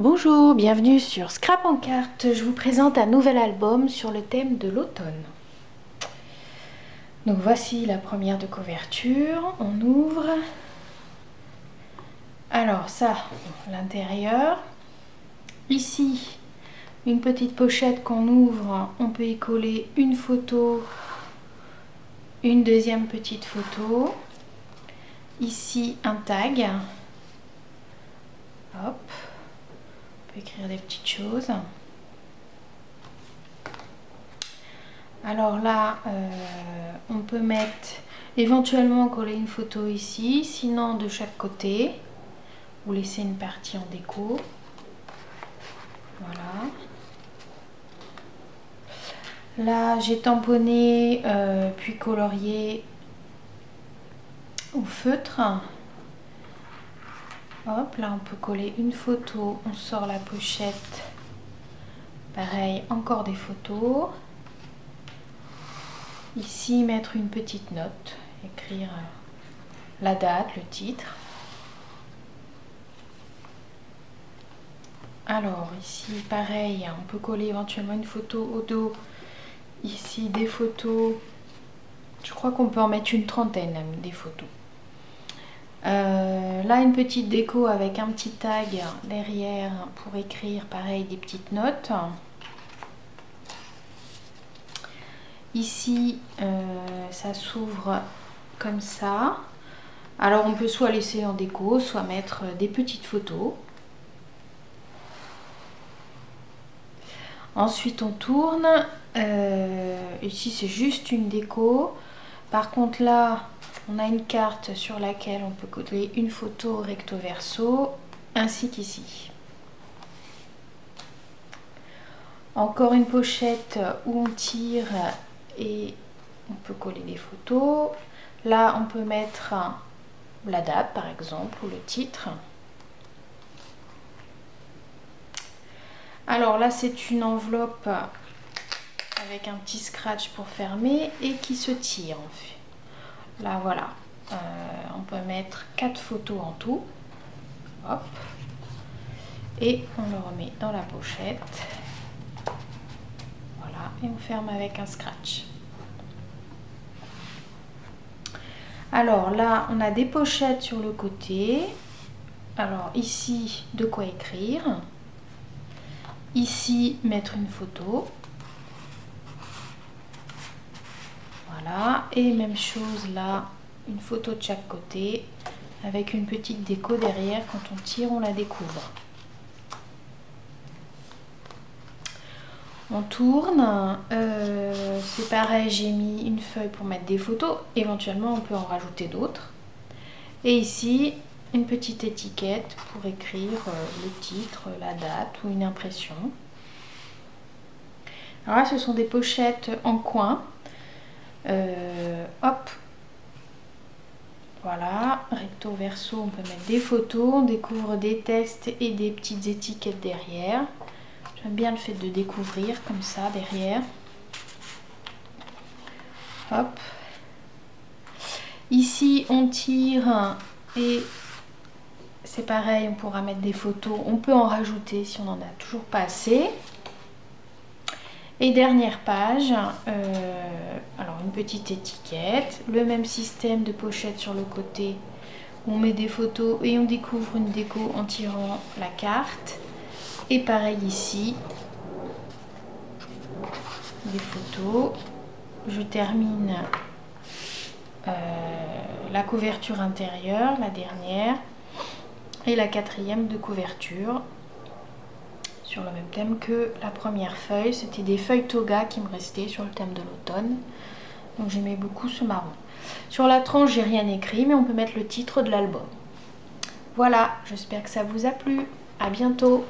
Bonjour, bienvenue sur Scrap en carte. Je vous présente un nouvel album sur le thème de l'automne. Donc voici la première de couverture. On ouvre. Alors ça, l'intérieur. Ici, une petite pochette qu'on ouvre. On peut y coller une photo, une deuxième petite photo. Ici, un tag. Hop. On peut écrire des petites choses. Alors là, on peut mettre, éventuellement coller une photo ici, sinon de chaque côté, ou laisser une partie en déco. Voilà. Là, j'ai tamponné puis colorié au feutre. Hop, là on peut coller une photo, on sort la pochette. Pareil, encore des photos. Ici, mettre une petite note, écrire la date, le titre. Alors ici, pareil, on peut coller éventuellement une photo au dos. Ici, des photos. Je crois qu'on peut en mettre une trentaine, des photos. Là, une petite déco avec un petit tag derrière pour écrire, pareil, des petites notes. Ici, ça s'ouvre comme ça. Alors, on peut soit laisser en déco, soit mettre des petites photos. Ensuite, on tourne. Ici, c'est juste une déco. Par contre, là, on a une carte sur laquelle on peut coller une photo recto verso, ainsi qu'ici. Encore une pochette où on tire et on peut coller des photos. Là, on peut mettre la date, par exemple, ou le titre. Alors là, c'est une enveloppe avec un petit scratch pour fermer et qui se tire en fait. Là, voilà. On peut mettre 4 photos en tout. Hop. Et on le remet dans la pochette. Voilà. Et on ferme avec un scratch. Alors là, on a des pochettes sur le côté. Alors ici, de quoi écrire. Ici, mettre une photo. Voilà. Et même chose là, une photo de chaque côté avec une petite déco derrière. Quand on tire, on la découvre. On tourne. C'est pareil, j'ai mis une feuille pour mettre des photos. Éventuellement, on peut en rajouter d'autres. Et ici, une petite étiquette pour écrire le titre, la date ou une impression. Alors là, ce sont des pochettes en coin. Hop. Voilà, recto verso, on peut mettre des photos, on découvre des textes et des petites étiquettes derrière. J'aime bien le fait de découvrir comme ça derrière. Hop. Ici, on tire et c'est pareil, on pourra mettre des photos. On peut en rajouter si on n'en a toujours pas assez. Et dernière page, alors une petite étiquette, le même système de pochette sur le côté. On met des photos et on découvre une déco en tirant la carte. Et pareil ici, des photos. Je termine la couverture intérieure, la dernière, et la quatrième de couverture. Sur le même thème que la première feuille. C'était des feuilles toga qui me restaient sur le thème de l'automne. Donc j'aimais beaucoup ce marron. Sur la tranche, j'ai rien écrit, mais on peut mettre le titre de l'album. Voilà, j'espère que ça vous a plu. À bientôt.